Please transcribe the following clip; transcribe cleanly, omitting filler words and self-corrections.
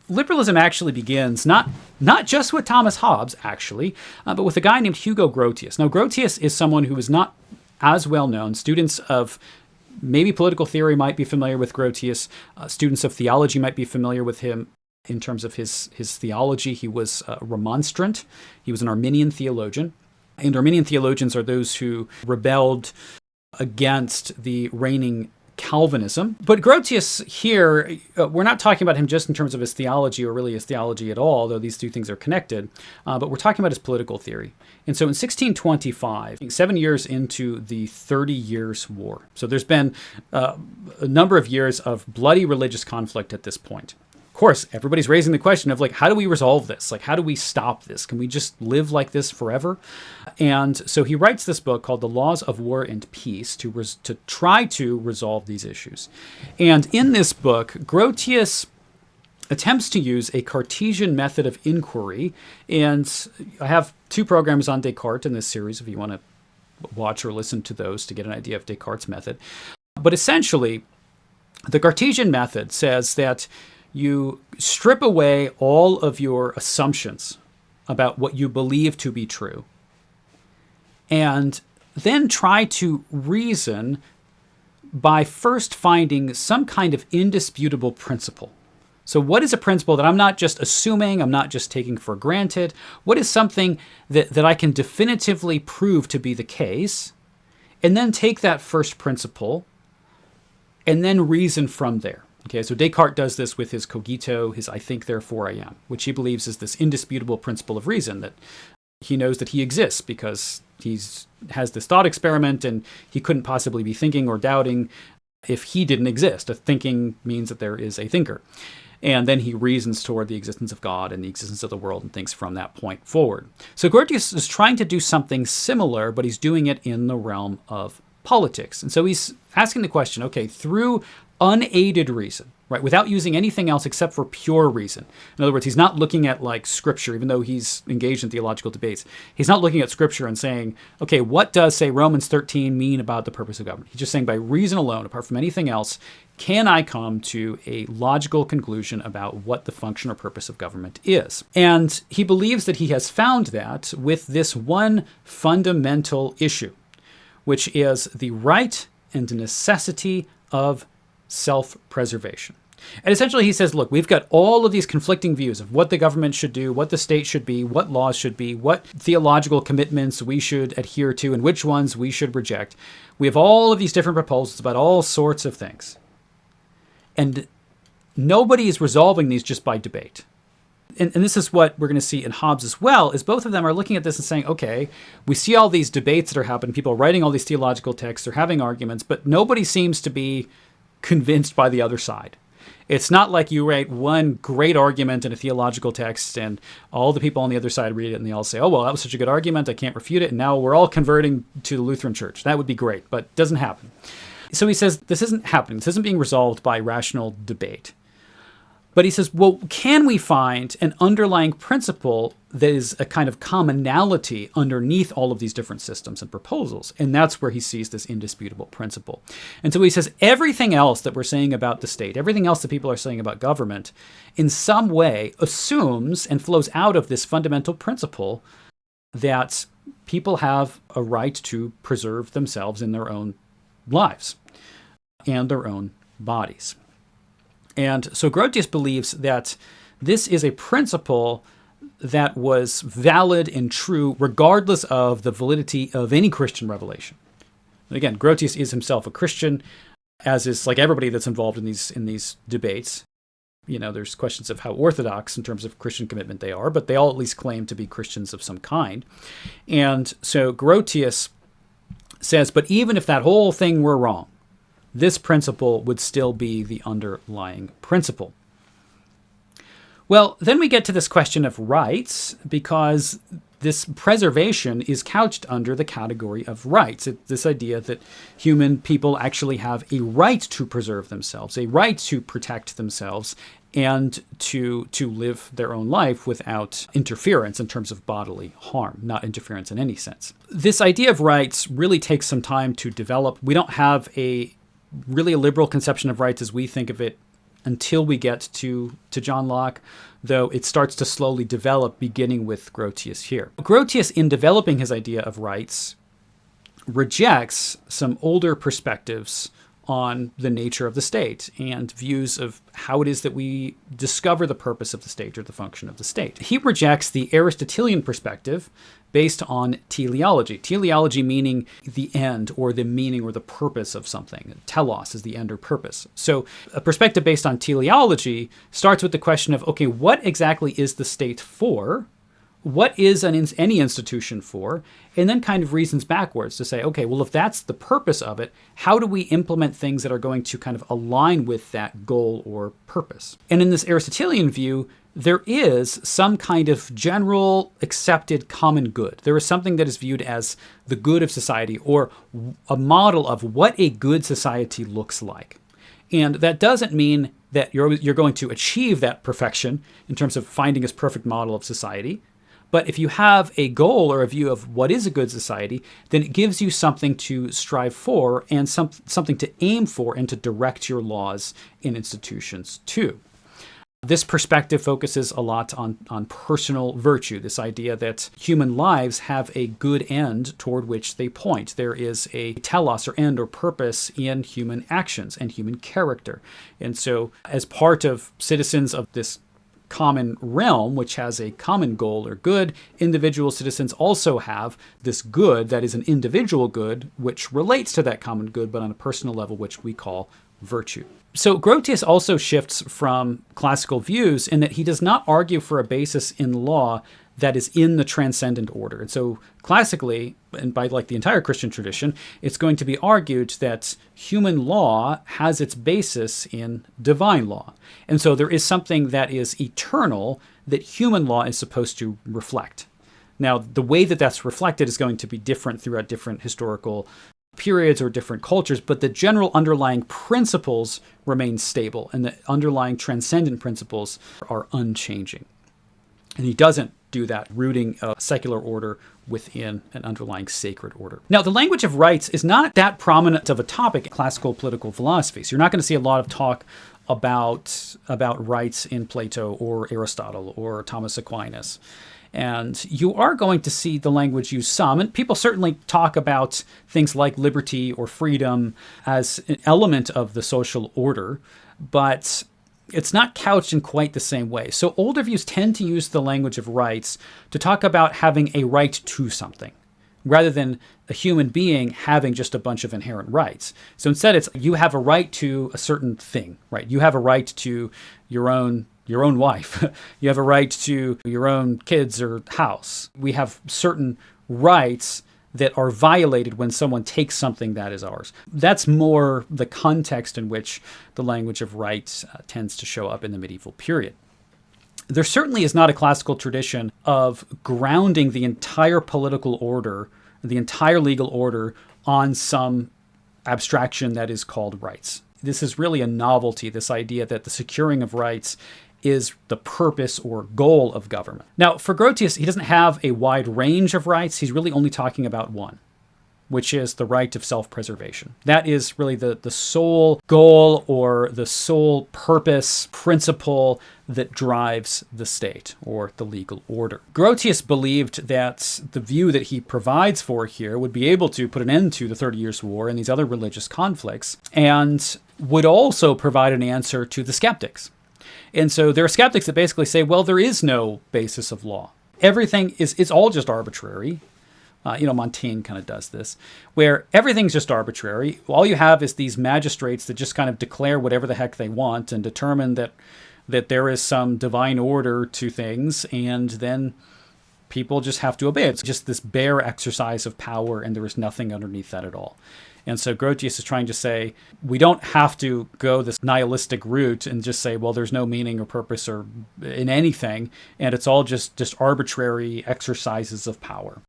liberalism actually begins not just with Thomas Hobbes, actually, but with a guy named Hugo Grotius. Now, Grotius is someone who is not as well known. Students of maybe political theory might be familiar with Grotius. Students of theology might be familiar with him in terms of his theology. He was a remonstrant. He was an Arminian theologian. And Arminian theologians are those who rebelled against the reigning Calvinism. But Grotius here, we're not talking about him just in terms of his theology or really his theology at all, though these two things are connected, but we're talking about his political theory. And so in 1625, 7 years into the 30 Years' War, so there's been a number of years of bloody religious conflict at this point. Of course, everybody's raising the question of, like, how do we resolve this? Like, how do we stop this? Can we just live like this forever? And so he writes this book called The Laws of War and Peace to try to resolve these issues. And in this book, Grotius attempts to use a Cartesian method of inquiry. And I have 2 programs on Descartes in this series if you want to watch or listen to those to get an idea of Descartes' method. But essentially, the Cartesian method says that you strip away all of your assumptions about what you believe to be true, and then try to reason by first finding some kind of indisputable principle. So what is a principle that I'm not just assuming, I'm not just taking for granted? What is something that I can definitively prove to be the case? And then take that first principle and then reason from there. Okay, so Descartes does this with his cogito, his I think, therefore I am, which he believes is this indisputable principle of reason, that he knows that he exists because he has this thought experiment and he couldn't possibly be thinking or doubting if he didn't exist. A thinking means that there is a thinker. And then he reasons toward the existence of God and the existence of the world and things from that point forward. So Grotius is trying to do something similar, but he's doing it in the realm of politics. And so he's asking the question, okay, through unaided reason, right, without using anything else except for pure reason. In other words, he's not looking at, like, scripture, even though he's engaged in theological debates. He's not looking at scripture and saying, okay, what does, say, Romans 13 mean about the purpose of government? He's just saying, by reason alone, apart from anything else, can I come to a logical conclusion about what the function or purpose of government is? And he believes that he has found that with this one fundamental issue, which is the right and necessity of self-preservation. And essentially he says, look, we've got all of these conflicting views of what the government should do, what the state should be, what laws should be, what theological commitments we should adhere to, and which ones we should reject. We have all of these different proposals about all sorts of things. And nobody is resolving these just by debate. And this is what we're going to see in Hobbes as well, is both of them are looking at this and saying, okay, we see all these debates that are happening, people are writing all these theological texts, they're having arguments, but nobody seems to be convinced by the other side. It's not like you write one great argument in a theological text and all the people on the other side read it and they all say, oh, well, that was such a good argument, I can't refute it, and now we're all converting to the Lutheran Church. That would be great, but it doesn't happen. So he says, this isn't happening. This isn't being resolved by rational debate. But he says, well, can we find an underlying principle that is a kind of commonality underneath all of these different systems and proposals? And that's where he sees this indisputable principle. And so he says, everything else that we're saying about the state, everything else that people are saying about government, in some way assumes and flows out of this fundamental principle that people have a right to preserve themselves in their own lives and their own bodies. And so Grotius believes that this is a principle that was valid and true regardless of the validity of any Christian revelation. Again, Grotius is himself a Christian, as is like everybody that's involved in these debates. You know, there's questions of how orthodox in terms of Christian commitment they are, but they all at least claim to be Christians of some kind. And so Grotius says, but even if that whole thing were wrong, this principle would still be the underlying principle. Well, then we get to this question of rights, because this preservation is couched under the category of rights. It's this idea that human people actually have a right to preserve themselves, a right to protect themselves, and to live their own life without interference in terms of bodily harm, not interference in any sense. This idea of rights really takes some time to develop. We don't have a liberal conception of rights as we think of it until we get to John Locke, though it starts to slowly develop, beginning with Grotius here. Grotius, in developing his idea of rights, rejects some older perspectives on the nature of the state and views of how it is that we discover the purpose of the state or the function of the state. He rejects the Aristotelian perspective based on teleology. Teleology meaning the end or the meaning or the purpose of something. Telos is the end or purpose. So a perspective based on teleology starts with the question of, okay, what exactly is the state for? What is any institution for? And then kind of reasons backwards to say, okay, well, if that's the purpose of it, how do we implement things that are going to kind of align with that goal or purpose? And in this Aristotelian view, there is some kind of general accepted common good. There is something that is viewed as the good of society, or a model of what a good society looks like. And that doesn't mean that you're going to achieve that perfection in terms of finding this perfect model of society. But if you have a goal or a view of what is a good society, then it gives you something to strive for and something to aim for and to direct your laws and institutions to. This perspective focuses a lot on personal virtue, this idea that human lives have a good end toward which they point. There is a telos or end or purpose in human actions and human character. And so as part of citizens of this common realm, which has a common goal or good, individual citizens also have this good that is an individual good, which relates to that common good, but on a personal level, which we call virtue. So Grotius also shifts from classical views in that he does not argue for a basis in law that is in the transcendent order. And so classically, and by like the entire Christian tradition, it's going to be argued that human law has its basis in divine law. And so there is something that is eternal that human law is supposed to reflect. Now, the way that that's reflected is going to be different throughout different historical periods or different cultures, but the general underlying principles remain stable, and the underlying transcendent principles are unchanging. And he doesn't do that, rooting a secular order within an underlying sacred order. Now, the language of rights is not that prominent of a topic in classical political philosophy. So you're not going to see a lot of talk about rights in Plato or Aristotle or Thomas Aquinas. And you are going to see the language used some, and people certainly talk about things like liberty or freedom as an element of the social order, but it's not couched in quite the same way. So older views tend to use the language of rights to talk about having a right to something, rather than a human being having just a bunch of inherent rights. So instead, it's you have a right to a certain thing, right? You have a right to your own wife. You have a right to your own kids or house. We have certain rights that are violated when someone takes something that is ours. That's more the context in which the language of rights tends to show up in the medieval period. There certainly is not a classical tradition of grounding the entire political order, the entire legal order, on some abstraction that is called rights. This is really a novelty, this idea that the securing of rights is the purpose or goal of government. Now, for Grotius, he doesn't have a wide range of rights. He's really only talking about one, which is the right of self-preservation. That is really the sole goal or the sole purpose, principle that drives the state or the legal order. Grotius believed that the view that he provides for here would be able to put an end to the 30 Years' War and these other religious conflicts, and would also provide an answer to the skeptics. And so there are skeptics that basically say, well, there is no basis of law. Everything it's all just arbitrary. Montaigne kind of does this, where everything's just arbitrary. All you have is these magistrates that just kind of declare whatever the heck they want and determine that there is some divine order to things, and then people just have to obey it. It's just this bare exercise of power, and there is nothing underneath that at all. And so Grotius is trying to say, we don't have to go this nihilistic route and just say, well, there's no meaning or purpose or in anything, and it's all just arbitrary exercises of power.